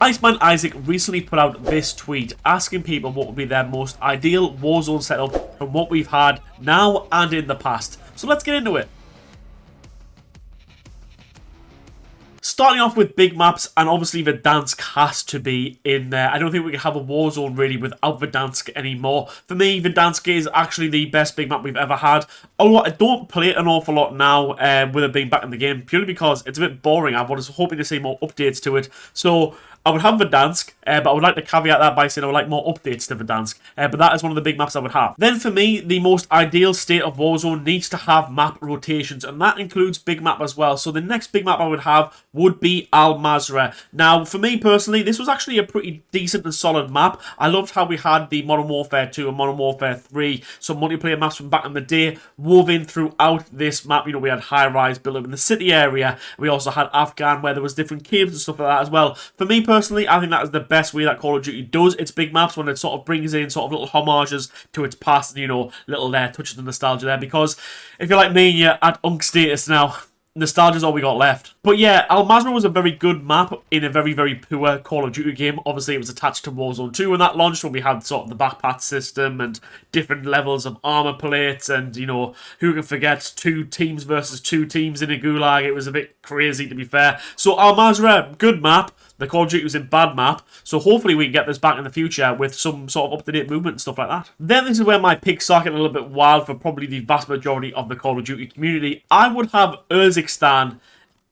Iceman Isaac recently put out this tweet asking people what would be their most ideal Warzone setup from what we've had now and in the past. So let's get into it. Starting off with big maps, and obviously Verdansk has to be in there. I don't think we can have a Warzone really without Verdansk anymore. For me, Verdansk is actually the best big map we've ever had. Although I don't play it an awful lot now with it being back in the game, purely because it's a bit boring. I was hoping to see more updates to it. So I would have Verdansk, but I would like to caveat that by saying I would like more updates to Verdansk. But that is one of the big maps I would have. Then for me, the most ideal state of Warzone needs to have map rotations, and that includes big map as well. So the next big map I would have would be Al Mazrah. Now, for me personally, this was actually a pretty decent and solid map. I loved how we had the Modern Warfare 2 and Modern Warfare 3, some multiplayer maps from back in the day, woven throughout this map. You know, we had high-rise build-up in the city area. We also had Afghan, where there was different caves and stuff like that as well. For me personally, I think that is the best way that Call of Duty does its big maps, when it sort of brings in sort of little homages to its past, and, you know, little touches of nostalgia there. Because if you're like me and you're at Unk status now, nostalgia's all we got left. But yeah, Al Mazrah was a very good map in a very, very poor Call of Duty game. Obviously, it was attached to Warzone 2 when that launched, when we had sort of the backpack system and different levels of armor plates, and, you know, who can forget 2 teams versus 2 teams in a Gulag? It was a bit crazy, to be fair. So Al Mazrah, good map. The Call of Duty was in bad map, so hopefully we can get this back in the future with some sort of up-to-date movement and stuff like that. Then this is where my picks start getting a little bit wild for probably the vast majority of the Call of Duty community. I would have Urzikstan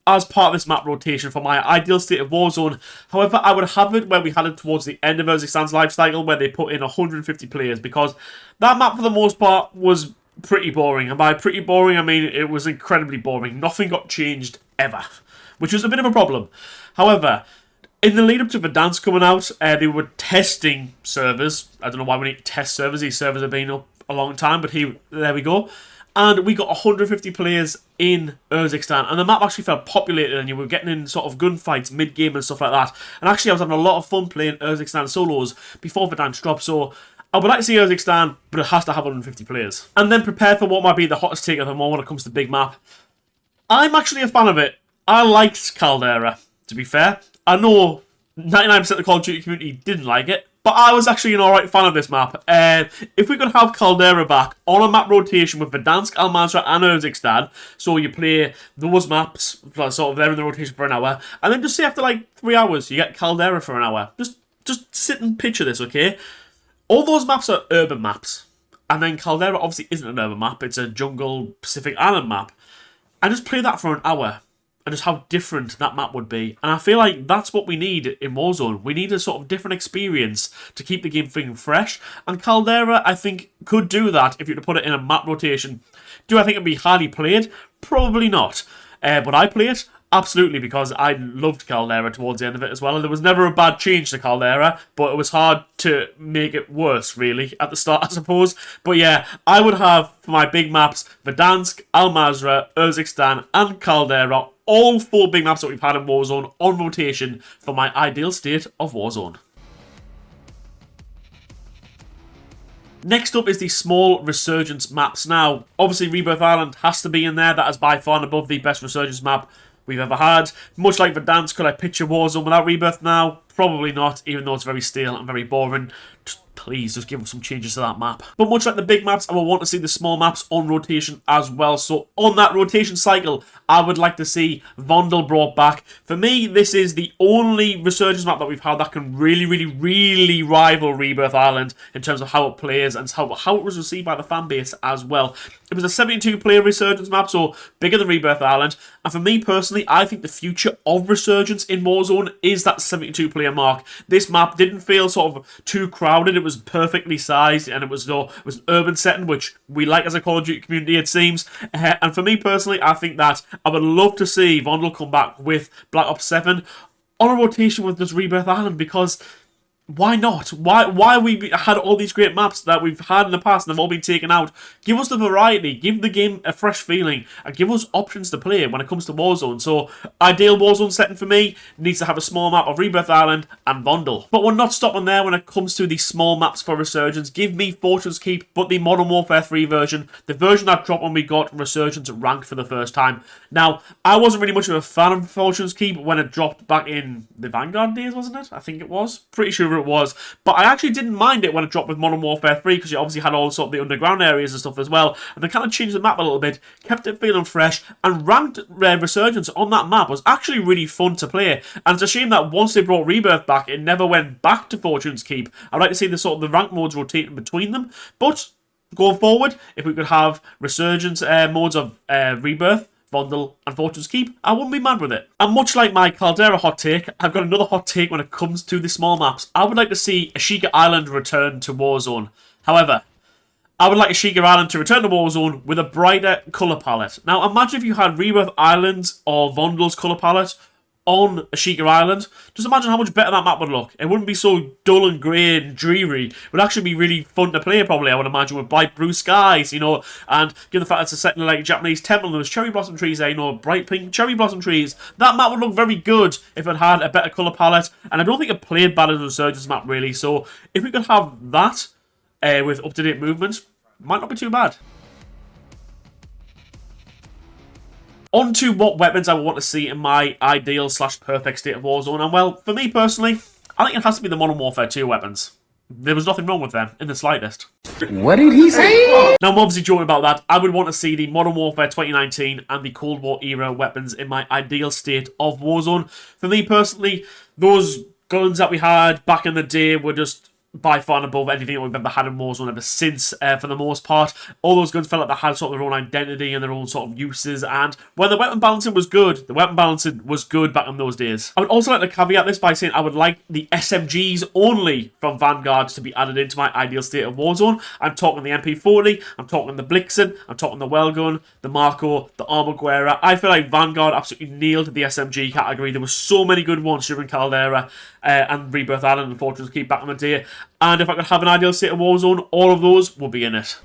as part of this map rotation for my ideal state of Warzone. However, I would have it where we had it towards the end of Urzikstan's life cycle, where they put in 150 players, because that map for the most part was pretty boring. And by pretty boring, I mean it was incredibly boring. Nothing got changed ever, which was a bit of a problem. However, in the lead up to Verdansk coming out, they were testing servers. I don't know why we need to test servers. These servers have been up a long time, but there we go. And we got 150 players in Urzikistan, and the map actually felt populated, and you were getting in sort of gunfights mid-game and stuff like that. And actually, I was having a lot of fun playing Urzikistan solos before Verdansk dropped, so I would like to see Urzikistan, but it has to have 150 players. And then prepare for what might be the hottest take of the moment when it comes to big map. I'm actually a fan of it. I liked Caldera, to be fair. I know 99% of the Call of Duty community didn't like it, but I was actually an alright fan of this map. If we could have Caldera back on a map rotation with Verdansk, Al Mazrah and Urzikistan, so you play those maps, sort of they're in the rotation for an hour, and then just say after like 3 hours, you get Caldera for an hour. Just sit and picture this, okay? All those maps are urban maps, and then Caldera obviously isn't an urban map, it's a jungle Pacific Island map. And just play that for an hour, and just how different that map would be. And I feel like that's what we need in Warzone. We need a sort of different experience to keep the game feeling fresh. And Caldera, I think, could do that if you were to put it in a map rotation. Do I think it'd be highly played? Probably not. Would I play it? Absolutely, because I loved Caldera towards the end of it as well. And there was never a bad change to Caldera, but it was hard to make it worse, really, at the start, I suppose. But yeah, I would have, for my big maps, Verdansk, Al Mazrah, Urzikistan, and Caldera, all 4 big maps that we've had in Warzone on rotation for my ideal state of Warzone. Next up is the small Resurgence maps. Now, obviously Rebirth Island has to be in there. That is by far and above the best Resurgence map we've ever had. Much like Verdansk, could I picture Warzone without Rebirth now? Probably not, even though it's very stale and very boring. Please, just give us some changes to that map. But much like the big maps, I will want to see the small maps on rotation as well. So on that rotation cycle, I would like to see Vondel brought back. For me, this is the only Resurgence map that we've had that can really rival Rebirth Island in terms of how it plays and how it was received by the fan base as well. It was a 72-player Resurgence map, so bigger than Rebirth Island. And for me personally, I think the future of Resurgence in Warzone is that 72-player mark. This map didn't feel sort of too crowded. It was perfectly sized, and it was an urban setting, which we like as a Call of Duty community, it seems. And for me personally, I think that I would love to see Vondel come back with Black Ops 7 on a rotation with this Rebirth Island, because Why not? Why we had all these great maps that we've had in the past and they've all been taken out? Give us the variety, give the game a fresh feeling, and give us options to play when it comes to Warzone. So, ideal Warzone setting for me needs to have a small map of Rebirth Island and Vondel. But we're not stopping there when it comes to the small maps for Resurgence. Give me Fortune's Keep, but the Modern Warfare 3 version, the version that dropped when we got Resurgence ranked for the first time. Now, I wasn't really much of a fan of Fortune's Keep when it dropped back in the Vanguard days, wasn't it? I think it was. Pretty sure it was. But I actually didn't mind it when it dropped with Modern Warfare 3 because you obviously had all sort of the underground areas and stuff as well. And they kind of changed the map a little bit, kept it feeling fresh, and ranked Resurgence on that map was actually really fun to play. And it's a shame that once they brought Rebirth back, it never went back to Fortune's Keep. I'd like to see the sort of the rank modes rotating between them. But going forward, if we could have Resurgence modes of Rebirth, Vondel, and Fortune's Keep, I wouldn't be mad with it. And much like my Caldera hot take, I've got another hot take when it comes to the small maps. I would like to see Ashika Island return to Warzone. However, I would like Ashika Island to return to Warzone with a brighter colour palette. Now, imagine if you had Rebirth Islands or Vondel's colour palette on Ashika Island. Just imagine how much better that map would look. It wouldn't be so dull and grey and dreary. It would actually be really fun to play, probably, I would imagine, with bright blue skies, you know, and given the fact it's a set in like a Japanese temple and there's cherry blossom trees there, you know, bright pink cherry blossom trees. That map would look very good if it had a better colour palette, and I don't think it played bad as a Resurgence map, really, so if we could have that with up-to-date movement, might not be too bad. On to what weapons I want to see in my ideal/perfect state of Warzone. And well, for me personally, I think it has to be the Modern Warfare 2 weapons. There was nothing wrong with them in the slightest. What did he say? Now, I'm obviously joking about that. I would want to see the Modern Warfare 2019 and the Cold War era weapons in my ideal state of Warzone. For me personally, those guns that we had back in the day were just by far and above anything that we've ever had in Warzone ever since, for the most part. All those guns felt like they had sort of their own identity and their own sort of uses, and when the weapon balancing was good, the weapon balancing was good back in those days. I would also like to caveat this by saying I would like the SMGs only from Vanguard to be added into my ideal state of Warzone. I'm talking the MP40, I'm talking the Blixen, I'm talking the Wellgun, the Marco, the Armor Guerra. I feel like Vanguard absolutely nailed the SMG category. There were so many good ones during Caldera and Rebirth Island and Fortune's Keep back in the day. And if I could have an ideal state of Warzone, all of those would be in it.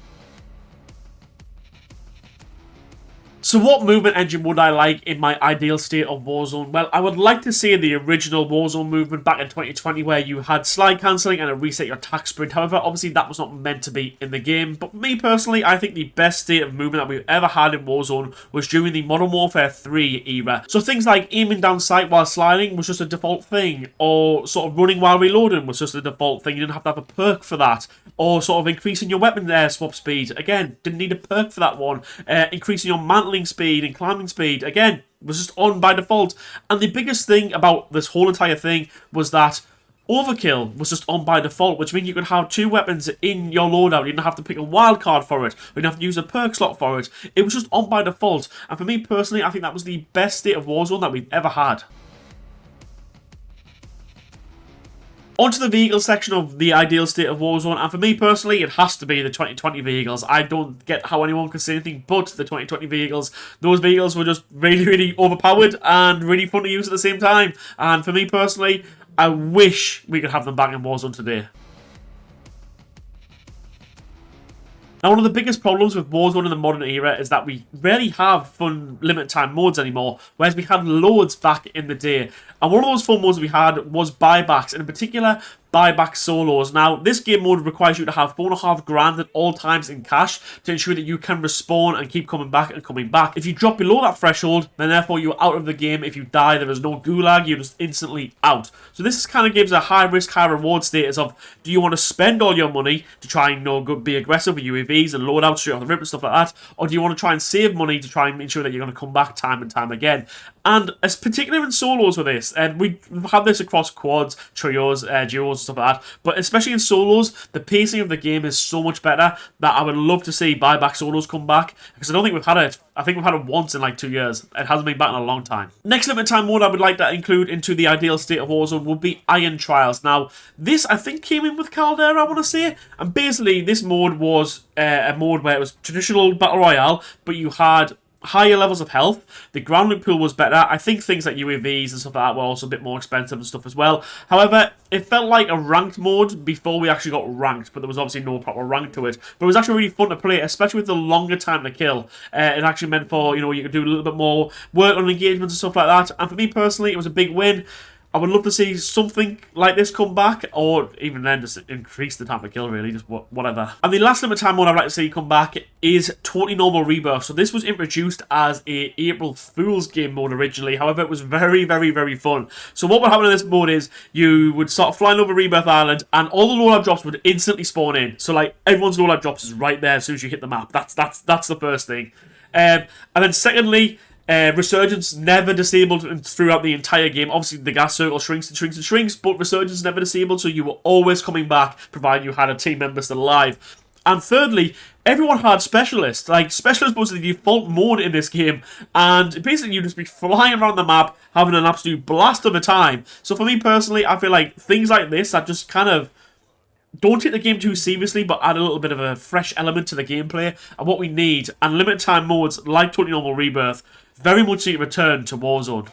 So what movement engine would I like in my ideal state of Warzone? Well, I would like to see the original Warzone movement back in 2020 where you had slide cancelling and a reset your attack sprint. However, obviously that was not meant to be in the game. But for me personally, I think the best state of movement that we've ever had in Warzone was during the Modern Warfare 3 era. So things like aiming down sight while sliding was just a default thing, or sort of running while reloading was just a default thing. You didn't have to have a perk for that. Or sort of increasing your weapon swap speed. Again, didn't need a perk for that one. Increasing your mantling speed and climbing speed. Again, was just on by default. And the biggest thing about this whole entire thing was that overkill was just on by default, which means you could have two weapons in your loadout. You didn't have to pick a wild card for it. You didn't have to use a perk slot for it. It was just on by default. And for me personally, I think that was the best state of Warzone that we've ever had. Onto the vehicle section of the ideal state of Warzone, and for me personally, it has to be the 2020 vehicles. I don't get how anyone can say anything but the 2020 vehicles. Those vehicles were just really, really overpowered and really fun to use at the same time. And for me personally, I wish we could have them back in Warzone today. Now, one of the biggest problems with Warzone in the modern era is that we rarely have fun limited time modes anymore, whereas we had loads back in the day. And one of those fun modes we had was buybacks, and in particular, buyback solos. Now, this game mode requires you to have $4.5 grand at all times in cash to ensure that you can respawn and keep coming back and coming back. If you drop below that threshold, then therefore you're out of the game. If you die, there is no gulag, you're just instantly out. So this kind of gives a high risk, high reward status of, do you want to spend all your money to try and be aggressive with UAVs and load out straight off the rip and stuff like that, or do you want to try and save money to try and ensure that you're going to come back time and time again? And as particularly in solos with this, and we have this across quads, trios, duos, stuff like that, but especially in solos, the pacing of the game is so much better that I would love to see buyback solos come back, because I don't think we've had it. I think we've had it once in like 2 years. It hasn't been back in a long time. Next limited time mode I would like to include into the ideal state of Warzone would be Iron Trials. Now, this I think came in with Caldera, I want to say, and basically this mode was a mode where it was traditional Battle Royale, but you had higher levels of health. The ground loot pool was better. I think things like UAVs and stuff like that were also a bit more expensive and stuff as well. However, it felt like a ranked mode before we actually got ranked, but there was obviously no proper rank to it. But it was actually really fun to play, especially with the longer time to kill. It actually meant for, you could do a little bit more work on engagements and stuff like that. And for me personally, it was a big win. I would love to see something like this come back, or even then just increase the time to kill, really, just whatever. And the last limited time mode I'd like to see come back is Totally Normal Rebirth. So this was introduced as a April Fool's game mode originally, however it was very, very, very fun. So what would happen in this mode is you would start flying over Rebirth Island and all the loadout drops would instantly spawn in. So like everyone's loadout drops is right there as soon as you hit the map. That's the first thing. And then secondly, Resurgence never disabled throughout the entire game. Obviously, the gas circle shrinks and shrinks and shrinks, but Resurgence never disabled, so you were always coming back, provided you had a team member still alive. And thirdly, everyone had Specialist. Like, Specialist was the default mode in this game, and basically you'd just be flying around the map, having an absolute blast of a time. So for me personally, I feel like things like this that just kind of don't take the game too seriously, but add a little bit of a fresh element to the gameplay and what we need. And limited time modes like Totally Normal Rebirth very much need to return to Warzone.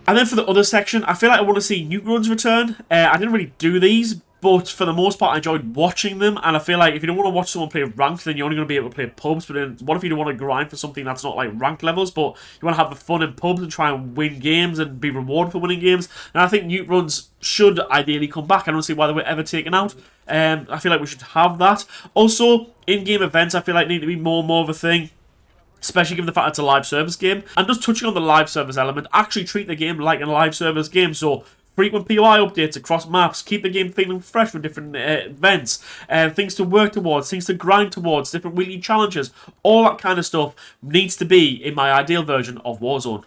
And then for the other section, I feel like I want to see nuke runs return. I didn't really do these, but for the most part I enjoyed watching them, and I feel like if you don't want to watch someone play ranked, then you're only going to be able to play pubs. But then what if you don't want to grind for something that's not like ranked levels, but you want to have the fun in pubs and try and win games and be rewarded for winning games? And I think nuke runs should ideally come back. I don't see why they were ever taken out. I feel like we should have that. Also, in-game events I feel like need to be more and more of a thing, especially given the fact it's a live service game. And just touching on the live service element, actually treat the game like a live service game. So frequent POI updates across maps, keep the game feeling fresh with different events, things to work towards, things to grind towards, different weekly challenges. All that kind of stuff needs to be in my ideal version of Warzone.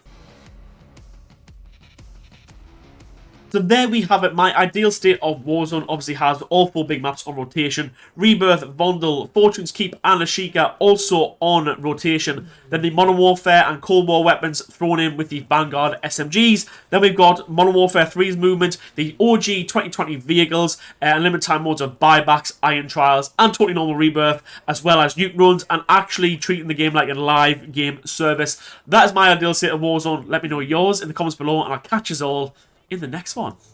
So there we have it. My ideal state of Warzone obviously has all 4 big maps on rotation. Rebirth, Vondel, Fortune's Keep and Ashika also on rotation. Then the Modern Warfare and Cold War weapons thrown in with the Vanguard SMGs. Then we've got Modern Warfare 3's movement, the OG 2020 vehicles, and limited time modes of buybacks, iron trials, and Totally Normal Rebirth, as well as nuke runs, and actually treating the game like a live game service. That is my ideal state of Warzone. Let me know yours in the comments below, and I'll catch you all in the next one.